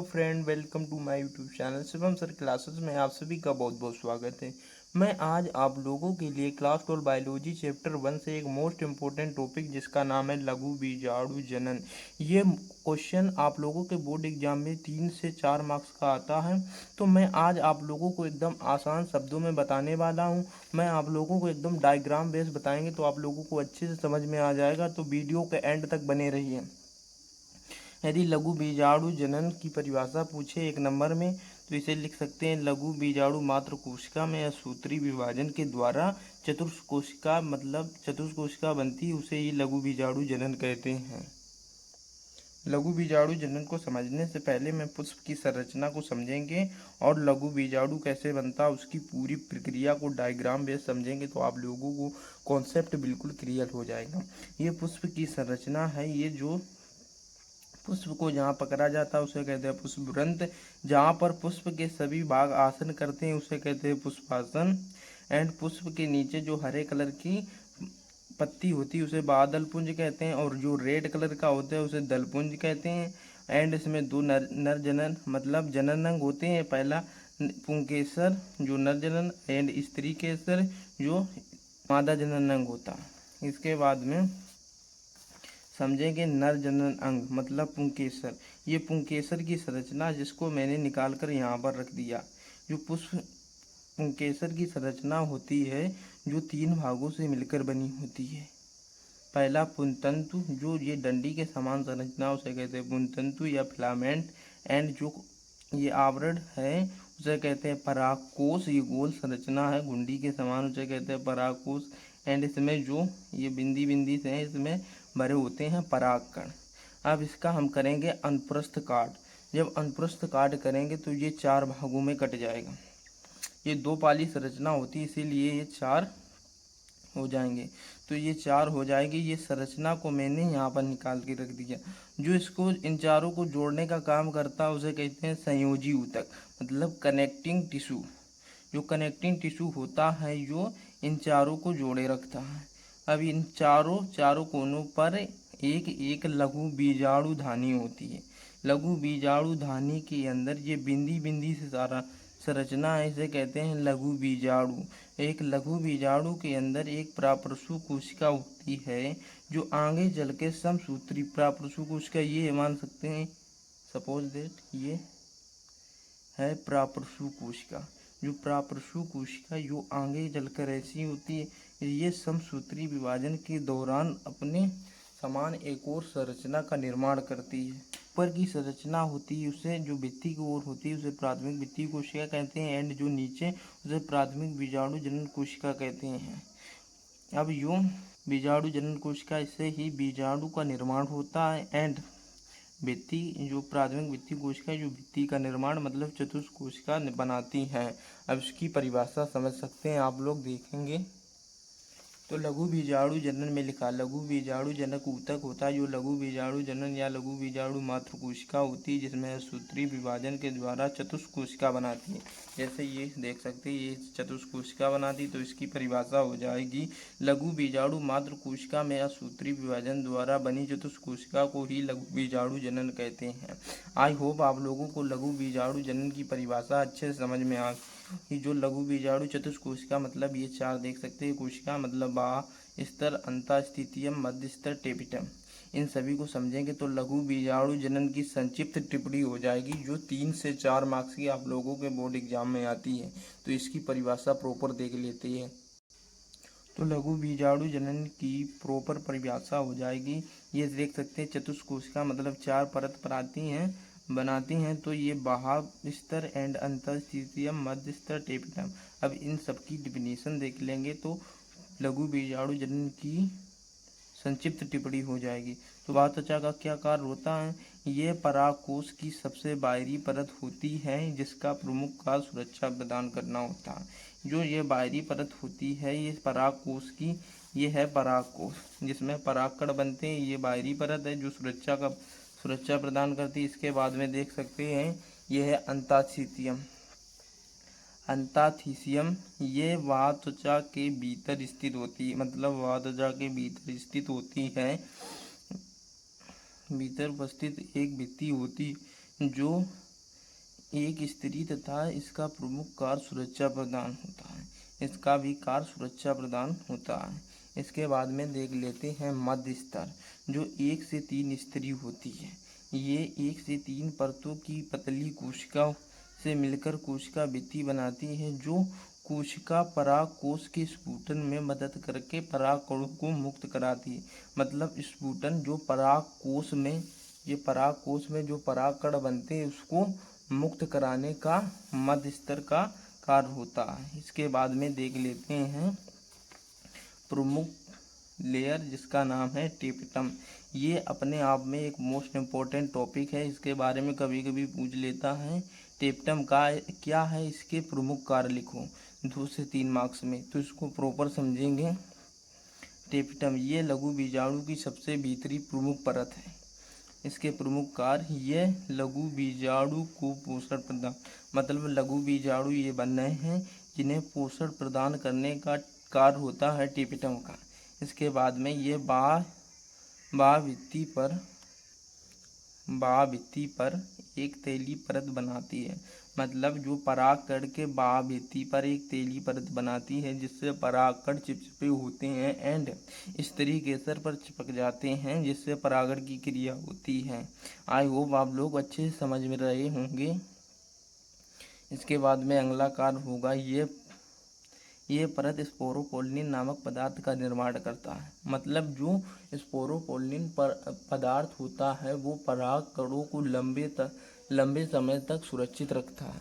Friend, welcome to my YouTube channel Shivam sir classes में आप सभी का बहुत बहुत स्वागत है। मैं आज आप लोगों के लिए क्लास 12 बायोलॉजी चैप्टर 1 से एक मोस्ट इम्पोर्टेंट टॉपिक जिसका नाम है लघु बीजाणु जनन। ये क्वेश्चन आप लोगों के बोर्ड एग्जाम में 3 से 4 मार्क्स का आता है। तो मैं आज आप लोगों को एकदम आसान शब्दों में बताने वाला हूँ। मैं आप लोगों को एकदम डायग्राम बेस बताएंगे तो आप लोगों को अच्छे से समझ में आ जाएगा, तो वीडियो के एंड तक बने रहिए। यदि लघु बीजाणु जनन की परिभाषा पूछे 1 नंबर में तो इसे लिख सकते हैं, लघु बीजाणु मात्र कोशिका में या सूत्री विभाजन के द्वारा चतुष्कोशिका मतलब चतुष्कोशिका बनती, उसे ही लघु बीजाणु जनन कहते हैं। लघु बीजाणु जनन को समझने से पहले मैं पुष्प की संरचना को समझेंगे और लघु बीजाणु कैसे बनता उसकी पूरी प्रक्रिया को डायग्राम बेस समझेंगे तो आप लोगों को कॉन्सेप्ट बिल्कुल क्लियर हो जाएगा। ये पुष्प की संरचना है। ये जो पुष्प को जहाँ पकड़ा जाता है उसे कहते हैं पुष्पवृंत। जहाँ पर पुष्प के सभी भाग आसन करते हैं उसे कहते हैं पुष्पासन। एंड पुष्प के नीचे जो हरे कलर की पत्ती होती है उसे बादल पुंज कहते हैं, और जो रेड कलर का होता है उसे दलपुंज कहते हैं। एंड इसमें दो नर जनन मतलब जनन अंग होते हैं। पहला पुंकेसर जो नर जनन, एंड स्त्री केसर जो मादा जनन अंग होता है। इसके बाद में समझेंगे नर जनन अंग मतलब पुंकेसर। ये पुंकेसर की संरचना जिसको मैंने निकाल कर यहाँ पर रख दिया। जो पुष्प पुंकेसर की संरचना होती है जो 3 भागों से मिलकर बनी होती है। पहला पुंतंतु, जो ये डंडी के समान संरचना उसे कहते हैं पुंतंतु या फिलामेंट। एंड जो ये आवरण है उसे कहते हैं परागकोश। ये गोल संरचना है घुंडी के समान, उसे कहते हैं परागकोश। एंड इसमें जो ये बिंदी बिंदी से हैं इसमें भरे होते हैं परागकण। अब इसका हम करेंगे अनुप्रस्थ काट। जब अनुप्रस्थ काट करेंगे तो ये 4 भागों में कट जाएगा। ये 2 पाली संरचना होती है इसीलिए ये 4 हो जाएंगे। तो ये 4 हो जाएगी। ये संरचना को मैंने यहाँ पर निकाल के रख दिया। जो इसको इन चारों को जोड़ने का काम करता है उसे कहते हैं संयोजी ऊतक मतलब कनेक्टिंग टिश्यू। जो कनेक्टिंग टिश्यू होता है जो इन चारों को जोड़े रखता है। अब इन चारों कोनों पर एक एक लघु बीजाणु धानी होती है। लघु बीजाणु धानी के अंदर ये बिंदी बिंदी से सारा संरचना है, इसे कहते हैं लघु बीजाणु। एक लघु बीजाणु के अंदर एक प्राप्रसु कोशिका होती है जो आगे चल के समसूत्री प्राप्रसु कोशिका ये मान सकते हैं। सपोज दैट ये है प्राप्रसु कोशिका। जो प्राप्रसु कोशिका जो आगे चलकर ऐसी होती है, ये समसूत्री विभाजन के दौरान अपने समान एक और संरचना का निर्माण करती है। ऊपर की संरचना होती है उसे जो भित्ति की ओर होती है उसे प्राथमिक भित्ति कोशिका कहते हैं। एंड जो नीचे उसे प्राथमिक बीजाणु जनन कोशिका कहते हैं। अब यूं बीजाणु जनन कोशिका से ही बीजाणु का निर्माण होता है। एंड भित्ति जो प्राथमिक भित्ति कोशिका जो भित्ति का निर्माण मतलब चतुष्कोशिका बनाती हैं। अब इसकी परिभाषा समझ सकते हैं आप लोग, देखेंगे तो लघु बीजाणु जनन में लिखा लघु बीजाणु जनक ऊतक होता है। जो लघु बीजाणु जनन या लघु बीजाणु मात्र कोशिका होती है जिसमें सूत्री विभाजन के द्वारा चतुष्कोशिका बनाती है। जैसे ये देख सकते हैं ये चतुष्कोशिका बनाती, तो इसकी परिभाषा हो जाएगी लघु बीजाणु मात्र कोशिका में या सूत्री विभाजन द्वारा बनी चतुष्कोशिका को ही लघु बीजाणु जनन कहते हैं। आई होप आप लोगों को लघु बीजाणु जनन की परिभाषा अच्छे से समझ में आ कि जो लघु बीजाणु चतुष्कोशिका मतलब ये 4 देख सकते हैं कोशिका मतलब बाह्य स्तर, अंतःस्थितियम, मध्य स्तर, टेपिटम। इन सभी को समझेंगे तो लघु बीजाणु जनन की संक्षिप्त टिप्पणी हो जाएगी जो 3 से 4 मार्क्स की आप लोगों के बोर्ड एग्जाम में आती है। तो इसकी परिभाषा प्रॉपर देख लेते हैं। तो लघु बीजाणु जनन की प्रॉपर परिभाषा हो जाएगी। ये देख सकते हैं चतुष्कोशिका मतलब 4 परत बनाती हैं। तो ये बाह्य स्तर एंड अंतःस्थितियम, मध्य स्तर, टेपिटम। अब इन सबकी डिफिनीशन देख लेंगे तो लघु बीजाणु जनन की संक्षिप्त टिप्पणी हो जाएगी। तो बाह्य त्वचा का क्या कार्य होता है? ये परागकोश की सबसे बाहरी परत होती है जिसका प्रमुख कार्य सुरक्षा प्रदान करना होता है। जो ये बाहरी परत होती है ये परागकोश की, ये है परागकोश जिसमें परागकण बनते हैं। ये बाहरी परत है जो सुरक्षा प्रदान करती है। इसके बाद में देख सकते हैं यह है अंतःस्थितियम। अंतःस्थितियम ये बाह्य त्वचा के भीतर स्थित होती है मतलब बाह्य त्वचा के भीतर स्थित होती है। भीतर उपस्थित एक भित्ति होती जो एक स्त्री तथा इसका प्रमुख कार्य सुरक्षा प्रदान होता है। इसका भी कार्य सुरक्षा प्रदान होता है। इसके बाद में देख लेते हैं मध्य स्तर, जो 1 से 3 स्तरीय होती है। ये 1 से 3 परतों की पतली कोशिका से मिलकर कोशिका भित्ति बनाती है, जो कोशिका परागकोश के स्फुटन में मदद करके परागकणों को मुक्त कराती है। मतलब स्फुटन जो परागकोश में, ये परागकोश में जो परागकण बनते हैं उसको मुक्त कराने का मध्य स्तर का कार्य होता है। इसके बाद में देख लेते हैं प्रमुख लेयर, जिसका नाम है टेपिटम। ये अपने आप में एक मोस्ट इम्पोर्टेंट टॉपिक है, इसके बारे में कभी कभी पूछ लेता है। टेपिटम का क्या है, इसके प्रमुख कार्य लिखो 2 से 3 मार्क्स में, तो इसको प्रॉपर समझेंगे। टेपिटम ये लघु बीजाणु की सबसे भीतरी प्रमुख परत है। इसके प्रमुख कार्य, ये लघु बीजाणु को पोषण प्रदान, मतलब लघु बीजाणु ये बन रहे हैं जिन्हें पोषण प्रदान करने का कार्य होता है टेपिटम का। इसके बाद में ये बाह्यभित्ति पर एक तैलीय परत बनाती है। मतलब जो परागकण के बाह्यभित्ति पर एक तैलीय परत बनाती है, जिससे परागकण चिपचिपे होते हैं एंड स्त्री केसर पर चिपक जाते हैं, जिससे परागण की क्रिया होती है। आई होप आप लोग अच्छे से समझ में रहे होंगे। इसके बाद में अगला कार्य होगा, ये परत स्पोरोपोलिन नामक पदार्थ का निर्माण करता है। मतलब जो स्पोरोपोलिन पदार्थ होता है वो परागकणों को लंबे समय तक सुरक्षित रखता है।